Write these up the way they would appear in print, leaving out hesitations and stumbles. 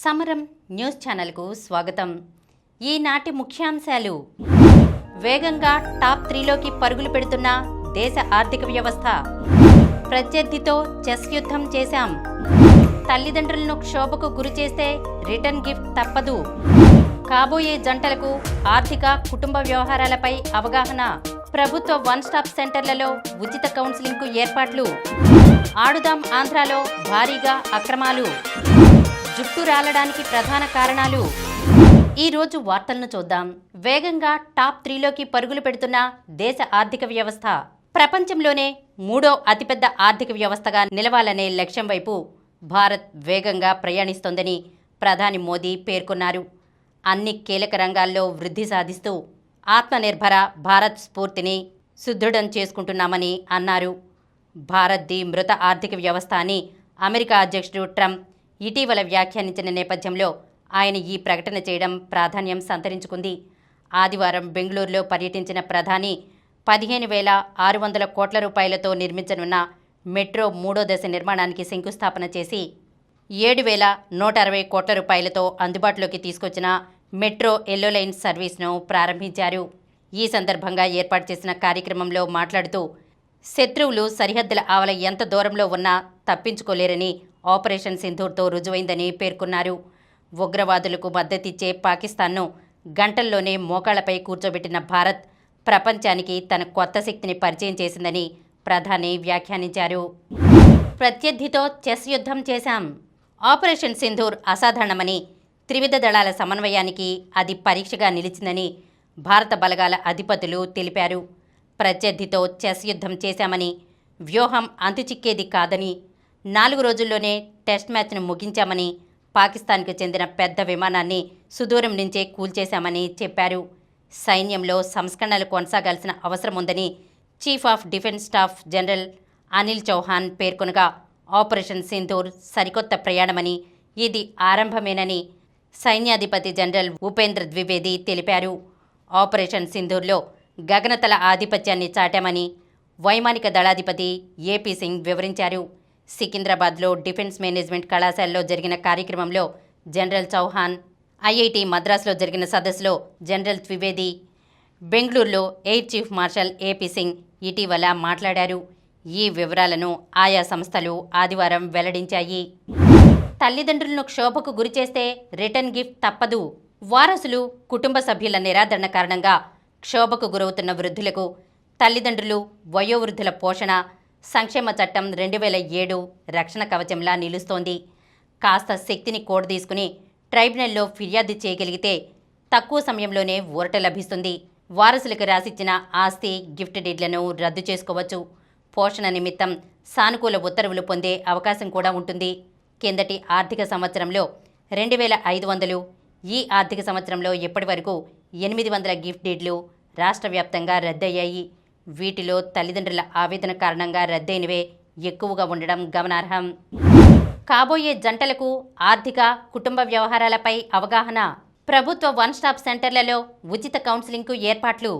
సమరం న్యూస్ ఛానల్కు స్వాగతం. ఈనాటి ముఖ్యాంశాలు: వేగంగా టాప్ 3లోకి పరుగులు పెడుతున్న దేశ ఆర్థిక వ్యవస్థ, ప్రత్యర్థితో చెస్ యుద్ధం చేశాం, తల్లిదండ్రులను క్షోభకు గురిచేస్తే రిటర్న్ గిఫ్ట్ తప్పదు, కాబోయే జంటలకు ఆర్థిక కుటుంబ వ్యవహారాలపై అవగాహన, ప్రభుత్వ వన్ స్టాప్ సెంటర్లలో ఉచిత కౌన్సిలింగ్కు ఏర్పాట్లు, ఆడుదాం ఆంధ్రాలో భారీగా అక్రమాలు, జుట్టు రాలడానికి ప్రధాన కారణాలు. ఈరోజు వార్తలను చూద్దాం. వేగంగా టాప్ 3లోకి పరుగులు పెడుతున్న దేశ ఆర్థిక వ్యవస్థ, ప్రపంచంలోనే 3వ అతిపెద్ద ఆర్థిక వ్యవస్థగా నిలవాలనే లక్ష్యం వైపు భారత్ వేగంగా ప్రయాణిస్తోందని ప్రధాని మోదీ పేర్కొన్నారు. అన్ని కీలక రంగాల్లో వృద్ధి సాధిస్తూ ఆత్మనిర్భర భారత్ స్ఫూర్తిని సుదృఢం చేసుకుంటున్నామని అన్నారు. భారత్ది మృత ఆర్థిక వ్యవస్థ అని అమెరికా అధ్యక్షుడు ట్రంప్ ఇటీవల వ్యాఖ్యానించిన నేపథ్యంలో ఆయన ఈ ప్రకటన చేయడం ప్రాధాన్యం సంతరించుకుంది. ఆదివారం బెంగళూరులో పర్యటించిన ప్రధాని 15,600 కోట్ల రూపాయలతో నిర్మించనున్న మెట్రో 3వ దశ నిర్మాణానికి శంకుస్థాపన చేసి 7,160 కోట్ల రూపాయలతో అందుబాటులోకి తీసుకొచ్చిన మెట్రో ఎల్లో లైన్ సర్వీస్ను ప్రారంభించారు. ఈ సందర్భంగా ఏర్పాటు చేసిన కార్యక్రమంలో మాట్లాడుతూ, శత్రువులు సరిహద్దుల ఆవల ఎంత దూరంలో ఉన్నా తప్పించుకోలేరని ఆపరేషన్ సింధూర్తో రుజువైందని పేర్కొన్నారు. ఉగ్రవాదులకు మద్దతిచ్చే పాకిస్తాన్ను గంటల్లోనే మోకాళ్లపై కూర్చోబెట్టిన భారత్ ప్రపంచానికి తన కొత్త శక్తిని పరిచయం చేసిందని ప్రధాని వ్యాఖ్యానించారు. ప్రత్యర్థితో చెస్ యుద్ధం చేశాం. ఆపరేషన్ సింధూర్ అసాధారణమని, త్రివిధ దళాల సమన్వయానికి అది పరీక్షగా నిలిచిందని భారత బలగాల అధిపతులు తెలిపారు. ప్రత్యర్థితో చెస్ యుద్ధం చేశామని, వ్యూహం అంతుచిక్కేది కాదని, 4 రోజుల్లోనే టెస్ట్ మ్యాచ్ను ముగించామని, పాకిస్తాన్కు చెందిన పెద్ద విమానాన్ని సుదూరం నుంచే కూల్చేశామని చెప్పారు. సైన్యంలో సంస్కరణలు కొనసాగాల్సిన అవసరం ఉందని chief of defence staff general Anil Chauhan పేర్కొనగా, ఆపరేషన్ సింధూర్ సరికొత్త ప్రయాణమని, ఇది ఆరంభమేనని సైన్యాధిపతి జనరల్ ఉపేంద్ర ద్వివేది తెలిపారు. ఆపరేషన్ సింధూర్లో గగనతల ఆధిపత్యాన్ని చాటామని వైమానిక దళాధిపతి ఏపీ సింగ్ వివరించారు. సికింద్రాబాద్లో డిఫెన్స్ మేనేజ్మెంట్ కళాశాలలో జరిగిన కార్యక్రమంలో జనరల్ చౌహాన్, ఐఐటి మద్రాసులో జరిగిన సదస్సులో జనరల్ ద్వివేది, బెంగళూరులో air chief marshal AP Singh ఇటీవల మాట్లాడారు. ఈ వివరాలను ఆయా సంస్థలు ఆదివారం వెల్లడించాయి. తల్లిదండ్రులను క్షోభకు గురిచేస్తే రిటర్న్ గిఫ్ట్ తప్పదు. వారసులు, కుటుంబ సభ్యుల నిరాదరణ కారణంగా క్షోభకు గురవుతున్న వృద్ధులకు తల్లిదండ్రులు, వయోవృద్ధుల పోషణ సంక్షేమ చట్టం 2007 రక్షణ కవచంలా నిలుస్తోంది. కాస్త శక్తిని కూడదీసుకుని ట్రైబ్యునల్లో ఫిర్యాదు చేయగలిగితే తక్కువ సమయంలోనే ఊరట లభిస్తుంది. వారసులకు రాసిచ్చిన ఆస్తి, గిఫ్ట్ డీడ్లను రద్దు చేసుకోవచ్చు. పోషణ నిమిత్తం సానుకూల ఉత్తర్వులు పొందే అవకాశం కూడా ఉంటుంది. కిందటి ఆర్థిక సంవత్సరంలో 2,500, ఈ ఆర్థిక సంవత్సరంలో ఇప్పటి వరకు 800 గిఫ్ట్ డీడ్లు రాష్ట్ర వ్యాప్తంగా రద్దయ్యాయి. వీటిలో తల్లిదండ్రుల ఆవేదన కారణంగా రద్దయినవే ఎక్కువగా ఉండడం గమనార్హం. కాబోయే జంటలకు ఆర్థిక కుటుంబ వ్యవహారాలపై అవగాహన, ప్రభుత్వ వన్ స్టాప్ సెంటర్లలో ఉచిత కౌన్సిలింగ్కు ఏర్పాట్లు.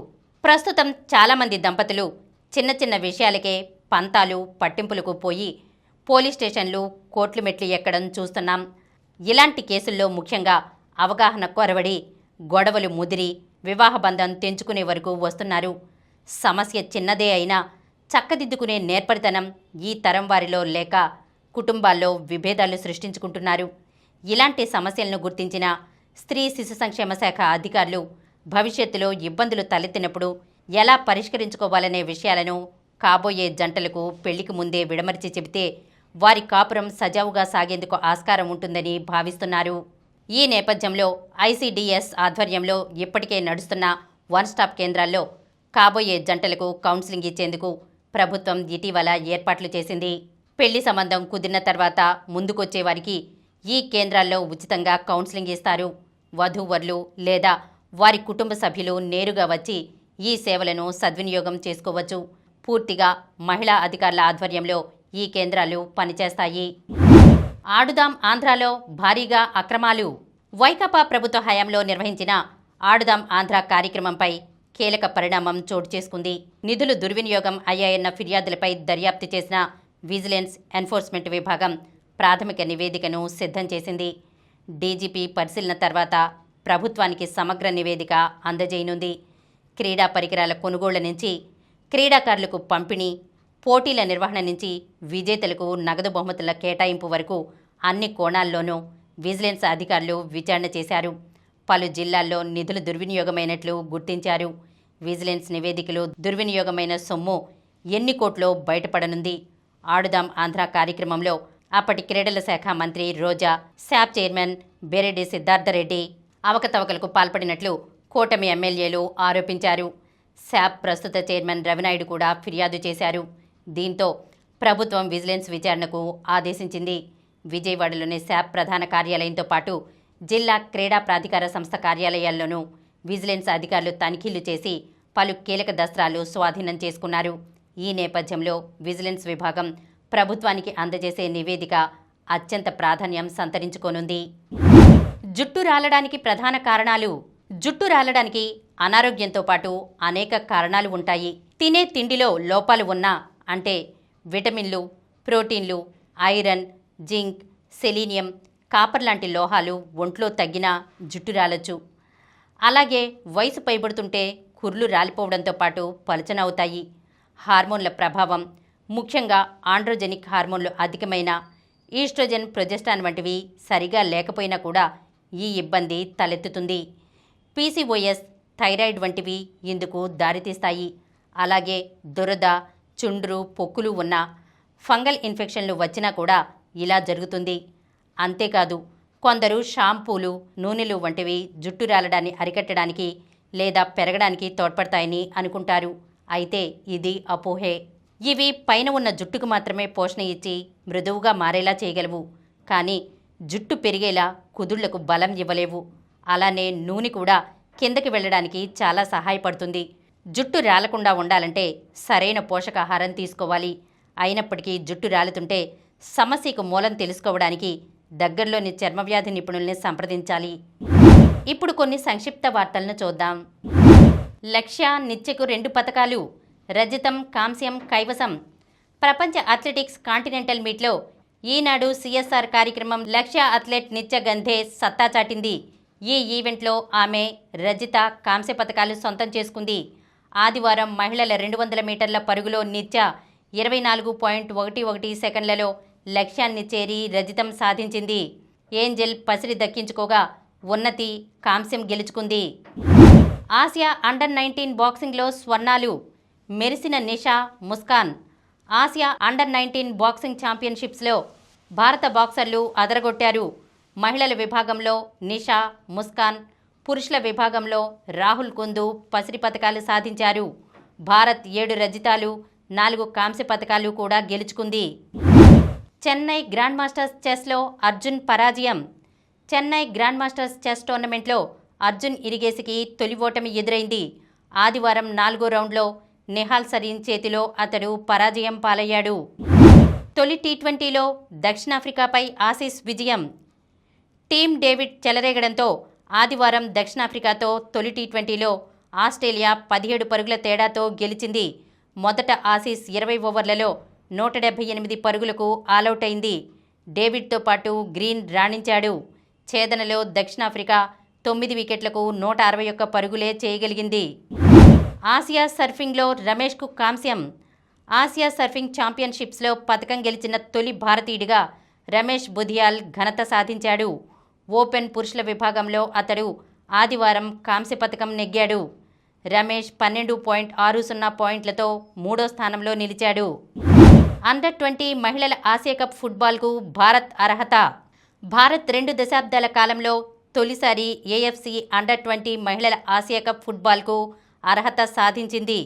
ప్రస్తుతం చాలామంది దంపతులు చిన్న చిన్న విషయాలకే పంతాలు, పట్టింపులకు పోయి పోలీస్ స్టేషన్లు, కోర్టులు మెట్లు ఎక్కడం చూస్తున్నాం. ఇలాంటి కేసుల్లో ముఖ్యంగా అవగాహన కొరవడి గొడవలు ముదిరి వివాహబంధం తెంచుకునే వరకు వస్తున్నారు. సమస్య చిన్నదే అయినా చక్కదిద్దుకునే నేర్పరితనం ఈ తరం వారిలో లేక కుటుంబాల్లో విభేదాలు సృష్టించుకుంటున్నారు. ఇలాంటి సమస్యలను గుర్తించిన స్త్రీ శిశు సంక్షేమ శాఖ అధికారులు భవిష్యత్తులో ఇబ్బందులు తలెత్తినప్పుడు ఎలా పరిష్కరించుకోవాలనే విషయాలను కాబోయే జంటలకు పెళ్లికి ముందే విడమర్చి చెబితే వారి కాపురం సజావుగా సాగేందుకు ఆస్కారం ఉంటుందని భావిస్తున్నారు. ఈ నేపథ్యంలో ఐసీడీఎస్ ఆధ్వర్యంలో ఇప్పటికే నడుస్తున్న వన్ స్టాప్ కేంద్రాల్లో కాబోయే జంటలకు కౌన్సిలింగ్ ఇచ్చేందుకు ప్రభుత్వం ఇటీవల ఏర్పాట్లు చేసింది. పెళ్లి సంబంధం కుదిరిన తర్వాత ముందుకొచ్చే వారికి ఈ కేంద్రాల్లో ఉచితంగా కౌన్సిలింగ్ ఇస్తారు. వధూవరులు లేదా వారి కుటుంబ సభ్యులు నేరుగా వచ్చి ఈ సేవలను సద్వినియోగం చేసుకోవచ్చు. పూర్తిగా మహిళా అధికారుల ఆధ్వర్యంలో ఈ కేంద్రాలు పనిచేస్తాయి. ఆడుదాం ఆంధ్రాలో భారీగా అక్రమాలు. వైకాపా ప్రభుత్వ హయాంలో నిర్వహించిన ఆడుదాం ఆంధ్ర కార్యక్రమంపై కీలక పరిణామం చోటు చేసుకుంది. నిధులు దుర్వినియోగం అయ్యాయన్న ఫిర్యాదులపై దర్యాప్తు చేసిన విజిలెన్స్ ఎన్ఫోర్స్మెంట్ విభాగం ప్రాథమిక నివేదికను సిద్ధం చేసింది. డీజీపీ పరిశీలన తర్వాత ప్రభుత్వానికి సమగ్ర నివేదిక అందజేయనుంది. క్రీడా పరికరాల కొనుగోళ్ల నుంచి క్రీడాకారులకు పంపిణీ, పోటీల నిర్వహణ నుంచి విజేతలకు నగదు బహుమతుల కేటాయింపు వరకు అన్ని కోణాల్లోనూ విజిలెన్స్ అధికారులు విచారణ చేశారు. పలు జిల్లాల్లో నిధులు దుర్వినియోగమైనట్లు గుర్తించారు. విజిలెన్స్ నివేదికలో దుర్వినియోగమైన సొమ్ము ఎన్ని కోట్లో బయటపడనుంది. ఆడుదాం ఆంధ్ర కార్యక్రమంలో అప్పటి క్రీడల శాఖ మంత్రి రోజా, శాప్ చైర్మన్ బెరెడ్డి సిద్ధార్థరెడ్డి అవకతవకలకు పాల్పడినట్లు కూటమి ఎమ్మెల్యేలు ఆరోపించారు. శాప్ ప్రస్తుత చైర్మన్ రవినాయుడు కూడా ఫిర్యాదు చేశారు. దీంతో ప్రభుత్వం విజిలెన్స్ విచారణకు ఆదేశించింది. విజయవాడలోని శాప్ ప్రధాన కార్యాలయంతో పాటు జిల్లా క్రీడా ప్రాధికార సంస్థ కార్యాలయాల్లోనూ విజిలెన్స్ అధికారులు తనిఖీలు చేసి పలు కీలక దస్త్రాలు స్వాధీనం చేసుకున్నారు. ఈ నేపథ్యంలో విజిలెన్స్ విభాగం ప్రభుత్వానికి అందజేసే నివేదిక అత్యంత ప్రాధాన్యం సంతరించుకోనుంది. జుట్టు రాలడానికి ప్రధాన కారణాలు. జుట్టు రాలడానికి అనారోగ్యంతో పాటు అనేక కారణాలు ఉంటాయి. తినే తిండిలో లోపాలు ఉన్నా, అంటే విటమిన్లు, ప్రోటీన్లు, ఐరన్, జింక్, సెలీనియం, కాపర్ లాంటి లోహాలు ఒంట్లో తగ్గినా జుట్టు రాలొచ్చు. అలాగే వయసు పైబడుతుంటే కుర్లు రాలిపోవడంతో పాటు పలుచనవుతాయి. హార్మోన్ల ప్రభావం, ముఖ్యంగా ఆండ్రోజెనిక్ హార్మోన్లు అధికమైన ఈస్ట్రోజెన్, ప్రొజెస్ట్రాన్ వంటివి సరిగా లేకపోయినా కూడా ఈ ఇబ్బంది తలెత్తుతుంది. పీసీఓఎస్, థైరాయిడ్ వంటివి ఇందుకు దారితీస్తాయి. అలాగే దురద, చుండ్రు, పొక్కులు ఉన్న ఫంగల్ ఇన్ఫెక్షన్లు వచ్చినా కూడా ఇలా జరుగుతుంది. అంతేకాదు కొందరు షాంపూలు, నూనెలు వంటివి జుట్టు రాలడాన్ని అరికట్టడానికి లేదా పెరగడానికి తోడ్పడతాయని అనుకుంటారు. అయితే ఇది అపోహే. ఇవి పైన ఉన్న జుట్టుకు మాత్రమే పోషణ ఇచ్చి మృదువుగా మారేలా చేయగలవు. కానీ జుట్టు పెరిగేలా కుదుళ్లకు బలం ఇవ్వలేవు. అలానే నూనె కూడా కిందకి వెళ్ళడానికి చాలా సహాయపడుతుంది. జుట్టు రాలకుండా ఉండాలంటే సరైన పోషకాహారం తీసుకోవాలి. అయినప్పటికీ జుట్టు రాలుతుంటే సమస్యకు మూలం తెలుసుకోవడానికి దగ్గరలోని చర్మవ్యాధి నిపుణుల్ని సంప్రదించాలి. ఇప్పుడు కొన్ని సంక్షిప్త వార్తలను చూద్దాం. లక్ష్య, నిత్యకు 2 పతకాలు, రజతం, కాంస్యం కైవసం. ప్రపంచ అథ్లెటిక్స్ కాంటినెంటల్ మీట్లో ఈనాడు సిఎస్ఆర్ కార్యక్రమం లక్ష్య అథ్లెట్ నిత్య గంధే సత్తా చాటింది. ఈ ఈవెంట్లో ఆమె రజిత, కాంస్య పతకాలు సొంతం చేసుకుంది. ఆదివారం మహిళల 200 మీటర్ల పరుగులో నిత్య 24.11 సెకండ్లలో లక్ష్యాన్ని చేరి రజితం సాధించింది. ఏంజెల్ పసిడి దక్కించుకోగా ఉన్నతి కాంస్యం గెలుచుకుంది. ఆసియా అండర్-19 బాక్సింగ్లో స్వర్ణాలు. మెరిసిన Nisha, Muskan. Asia under nineteen boxing ఛాంపియన్షిప్స్లో భారత బాక్సర్లు అదరగొట్టారు. మహిళల విభాగంలో నిషా, ముస్కాన్, పురుషుల విభాగంలో రాహుల్ కుందు పసిడి పతకాలు సాధించారు. భారత్ 7 రజితాలు, 4 కాంస్య పతకాలు కూడా గెలుచుకుంది. చెన్నై గ్రాండ్ మాస్టర్స్ చెస్లో అర్జున్ పరాజయం. చెన్నై గ్రాండ్ మాస్టర్స్ చెస్ టోర్నమెంట్లో అర్జున్ ఇరిగేసికి తొలి ఓటమి ఎదురైంది. ఆదివారం 4వ రౌండ్లో నిహాల్ సరీన్ చేతిలో అతడు పరాజయం పాలయ్యాడు. తొలి టీ20లో దక్షిణాఫ్రికాపై ఆసీస్ విజయం. టీమ్ డేవిడ్ చెలరేగడంతో ఆదివారం దక్షిణాఫ్రికాతో తొలి టీ20లో ఆస్ట్రేలియా 17 పరుగుల తేడాతో గెలిచింది. మొదట ఆసీస్ 20 ఓవర్లలో 178 పరుగులకు ఆలౌట్ అయింది. డేవిడ్తో పాటు గ్రీన్ రాణించాడు. ఛేదనలో దక్షిణాఫ్రికా 9 వికెట్లకు 161 పరుగులే చేయగలిగింది. ఆసియా సర్ఫింగ్లో రమేష్కు కాంస్యం. ఆసియా సర్ఫింగ్ ఛాంపియన్షిప్స్లో పతకం గెలిచిన తొలి భారతీయుడిగా రమేష్ బుధియాల్ ఘనత సాధించాడు. ఓపెన్ పురుషుల విభాగంలో అతడు ఆదివారం కాంస్య పతకం నెగ్గాడు. రమేష్ 12.60 పాయింట్లతో 3వ స్థానంలో నిలిచాడు. అండర్-20 మహిళల ఆసియా కప్ ఫుట్బాల్కు భారత్ అర్హత. భారత్ 2 దశాబ్దాల కాలంలో తొలిసారి ఏఎఫ్సి అండర్-20 మహిళల ఆసియా కప్ ఫుట్బాల్కు అర్హత సాధించింది.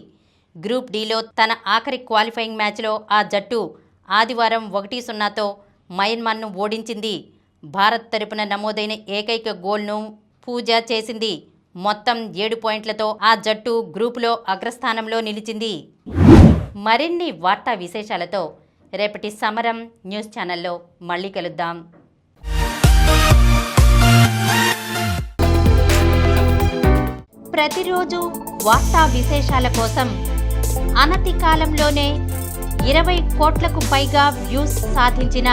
గ్రూప్ డిలో తన ఆఖరి క్వాలిఫైయింగ్ మ్యాచ్లో ఆ జట్టు ఆదివారం 1-0తో మయన్మార్ను ఓడించింది. భారత్ తరపున నమోదైన ఏకైక గోల్ను పూజా చేసింది. మొత్తం 7 పాయింట్లతో ఆ జట్టు గ్రూపులో అగ్రస్థానంలో నిలిచింది. మరిన్ని వార్తా విశేషాలతో రేపటి సమరం న్యూస్ ఛానల్లో మళ్ళీ కలుద్దాం. ప్రతిరోజు వార్తా విశేషాల కోసం అనతి కాలంలోనే 20 కోట్లకు పైగా వ్యూస్ సాధించిన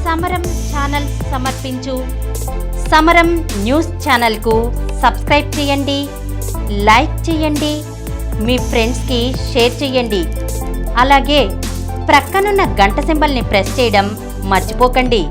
సమరం ఛానల్ సమర్పించు సమరం న్యూస్ ఛానల్కు సబ్స్క్రైబ్ చేయండి, లైక్ చేయండి, మీ ఫ్రెండ్స్కి షేర్ చేయండి. అలాగే ప్రక్కనున్న గంట సింబల్ని ప్రెస్ చేయడం మర్చిపోకండి.